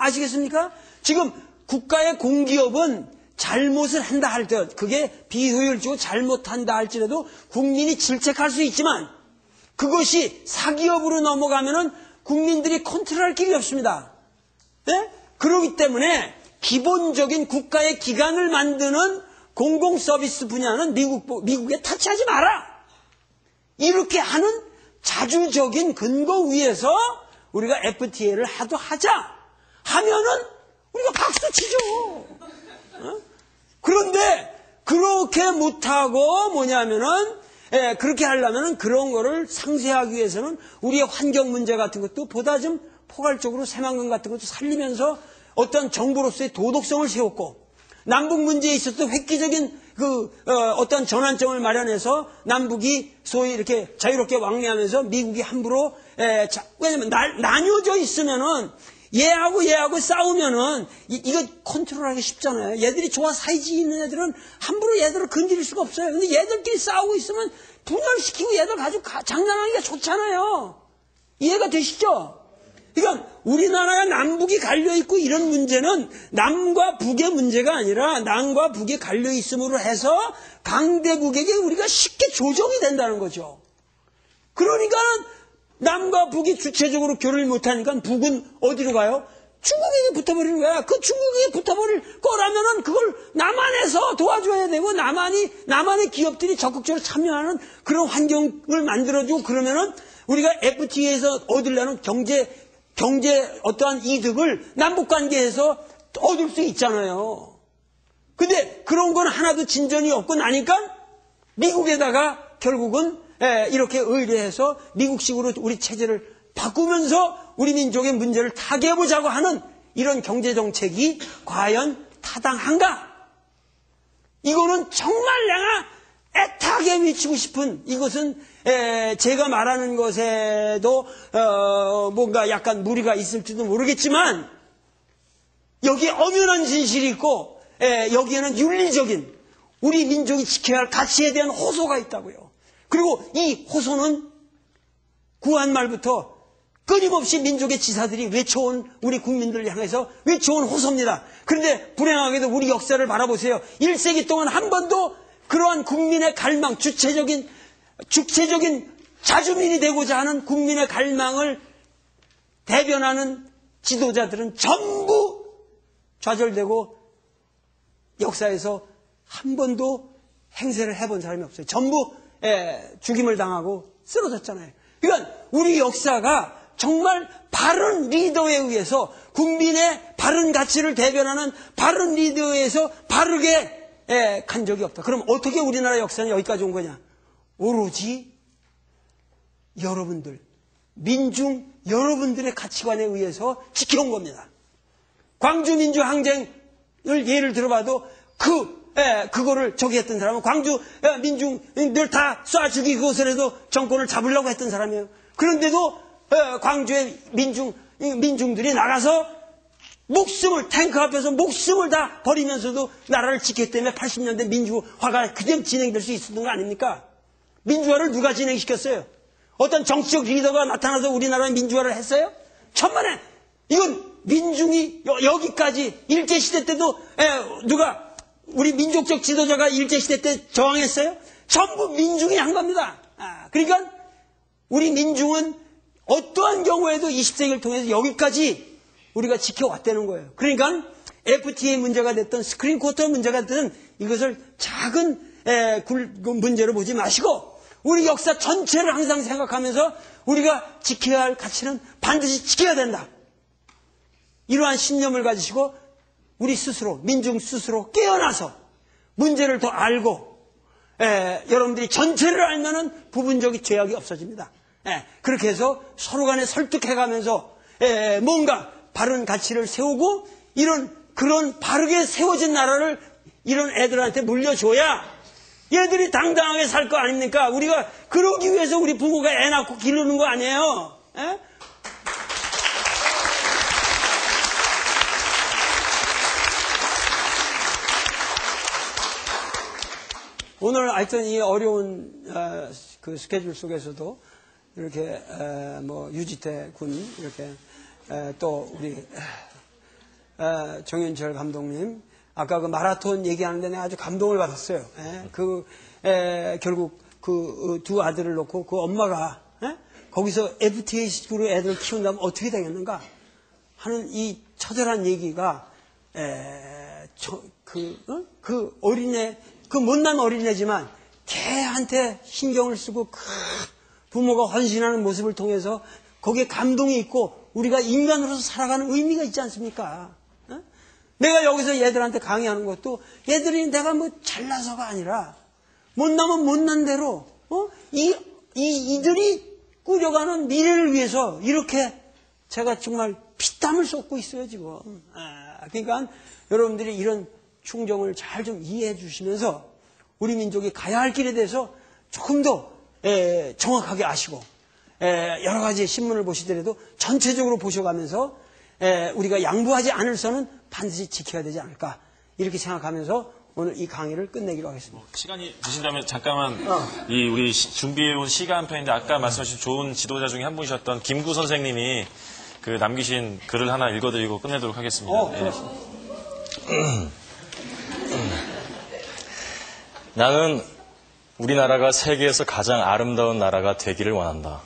아시겠습니까? 지금 국가의 공기업은 잘못을 한다 할 때, 그게 비효율적이고 잘못한다 할지라도 국민이 질책할 수 있지만 그것이 사기업으로 넘어가면은 국민들이 컨트롤할 길이 없습니다. 네? 그렇기 때문에 기본적인 국가의 기관을 만드는 공공 서비스 분야는 미국에 터치하지 마라. 이렇게 하는 자주적인 근거 위에서 우리가 FTA를 하자 하면은 우리가 박수 치죠. 그런데 그렇게 못하고 뭐냐면은 그렇게 하려면은 그런 거를 상쇄하기 위해서는 우리의 환경 문제 같은 것도 보다 좀 포괄적으로 새만금 같은 것도 살리면서 어떤 정부로서의 도덕성을 세웠고 남북 문제에 있어서 획기적인 어떤 전환점을 마련해서 남북이 소위 이렇게 자유롭게 왕래하면서 미국이 함부로 왜냐면 나뉘어져 있으면은 얘하고 싸우면은 이거 컨트롤하기 쉽잖아요. 얘들이 좋아 사이지 있는 애들은 함부로 얘들을 건드릴 수가 없어요. 근데 얘들끼리 싸우고 있으면 분열시키고 얘들 가지고 장난하기가 좋잖아요. 이해가 되시죠? 그러니까 우리나라가 남북이 갈려있고 이런 문제는 남과 북의 문제가 아니라 남과 북이 갈려있음으로 해서 강대국에게 우리가 쉽게 조정이 된다는 거죠. 그러니까 남과 북이 주체적으로 교류를 못하니까 북은 어디로 가요? 중국에게 붙어버리는 거야. 그 중국에게 붙어버릴 거라면은 그걸 남한에서 도와줘야 되고 남한의 기업들이 적극적으로 참여하는 그런 환경을 만들어주고 그러면은 우리가 FTA에서 얻으려는 경제 어떠한 이득을 남북관계에서 얻을 수 있잖아요. 근데 그런 건 하나도 진전이 없고 나니까 미국에다가 결국은 이렇게 의뢰해서 미국식으로 우리 체제를 바꾸면서 우리 민족의 문제를 타개해보자고 하는 이런 경제정책이 과연 타당한가? 이거는 정말 내가 애타게 외치고 싶은 이것은 제가 말하는 것에도 뭔가 약간 무리가 있을지도 모르겠지만 여기에 엄연한 진실이 있고 여기에는 윤리적인 우리 민족이 지켜야 할 가치에 대한 호소가 있다고요. 그리고 이 호소는 구한 말부터 끊임없이 민족의 지사들이 외쳐온 우리 국민들을 향해서 외쳐온 호소입니다. 그런데 불행하게도 우리 역사를 바라보세요. 1세기 동안 한 번도 그러한 국민의 갈망, 주체적인 자주민이 되고자 하는 국민의 갈망을 대변하는 지도자들은 전부 좌절되고 역사에서 한 번도 행세를 해본 사람이 없어요. 전부 죽임을 당하고 쓰러졌잖아요. 그러니까 우리 역사가 정말 바른 리더에 의해서 국민의 바른 가치를 대변하는 바른 리더에 의해서 바르게 간 적이 없다. 그럼 어떻게 우리나라 역사는 여기까지 온 거냐? 오로지 여러분들, 민중 여러분들의 가치관에 의해서 지켜온 겁니다. 광주민주항쟁을 예를 들어봐도 그거를 저기 했던 사람은 광주 민중들 다 쏴 죽이고 그것을 정권을 잡으려고 했던 사람이에요. 그런데도 광주의 민중들이 나가서 탱크 앞에서 목숨을 다 버리면서도 나라를 지켰기 때문에 80년대 민주화가 그냥 진행될 수 있었던 거 아닙니까? 민주화를 누가 진행시켰어요? 어떤 정치적 리더가 나타나서 우리나라의 민주화를 했어요? 천만에 이건 민중이 여기까지 일제시대 때도 누가 우리 민족적 지도자가 일제시대 때 저항했어요? 전부 민중이 한 겁니다. 그러니까 우리 민중은 어떠한 경우에도 20세기를 통해서 여기까지 우리가 지켜왔다는 거예요. 그러니까 FTA 문제가 됐든 스크린 쿼터 문제가 됐든 이것을 작은 문제로 보지 마시고 우리 역사 전체를 항상 생각하면서 우리가 지켜야 할 가치는 반드시 지켜야 된다. 이러한 신념을 가지시고 우리 스스로 민중 스스로 깨어나서 문제를 더 알고 여러분들이 전체를 알면은 부분적인 죄악이 없어집니다. 그렇게 해서 서로 간에 설득해가면서 뭔가 바른 가치를 세우고 그런 바르게 세워진 나라를 이런 애들한테 물려줘야 얘들이 당당하게 살 거 아닙니까? 우리가 그러기 위해서 우리 부모가 애 낳고 기르는 거 아니에요? 오늘 하여튼 이 어려운 그 스케줄 속에서도 이렇게 유지태 군 이렇게 또 우리 정윤철 감독님, 아까 그 마라톤 얘기하는데 내가 아주 감동을 받았어요. 결국 그 두 아들을 놓고 그 엄마가 거기서 FTA식으로 애들을 키운다면 어떻게 되겠는가 하는 이 처절한 얘기가 그 어린애, 그 못난 어린애지만 걔한테 신경을 쓰고 그 부모가 헌신하는 모습을 통해서 거기에 감동이 있고 우리가 인간으로서 살아가는 의미가 있지 않습니까? 내가 여기서 얘들한테 강의하는 것도 얘들이 내가 뭐 잘나서가 아니라 못나면 못난 대로 이들이 꾸려가는 미래를 위해서 이렇게 제가 정말 피땀을 쏟고 있어요 지금. 그러니까 여러분들이 이런 충정을 잘 좀 이해해 주시면서 우리 민족이 가야 할 길에 대해서 조금 더 정확하게 아시고 여러 가지 신문을 보시더라도 전체적으로 보셔가면서 우리가 양보하지 않을 선은 반드시 지켜야 되지 않을까 이렇게 생각하면서 오늘 이 강의를 끝내기로 하겠습니다. 시간이 되신다면 잠깐만 이 우리 준비해온 시가 한 편인데 아까 말씀하신 좋은 지도자 중에 한 분이셨던 김구 선생님이 그 남기신 글을 하나 읽어드리고 끝내도록 하겠습니다. 나는 우리나라가 세계에서 가장 아름다운 나라가 되기를 원한다.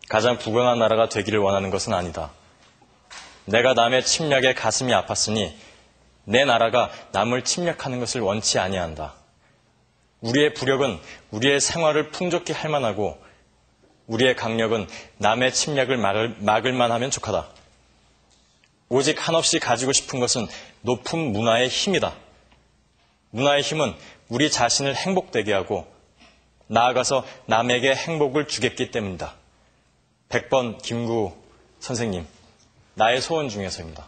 가장 부강한 나라가 되기를 원하는 것은 아니다. 내가 남의 침략에 가슴이 아팠으니 내 나라가 남을 침략하는 것을 원치 아니한다. 우리의 부력은 우리의 생활을 풍족히 할 만하고 우리의 강력은 남의 침략을 막을 만하면 족하다. 오직 한없이 가지고 싶은 것은 높은 문화의 힘이다. 문화의 힘은 우리 자신을 행복되게 하고 나아가서 남에게 행복을 주겠기 때문이다. 100번 김구 선생님, 나의 소원 중에서입니다.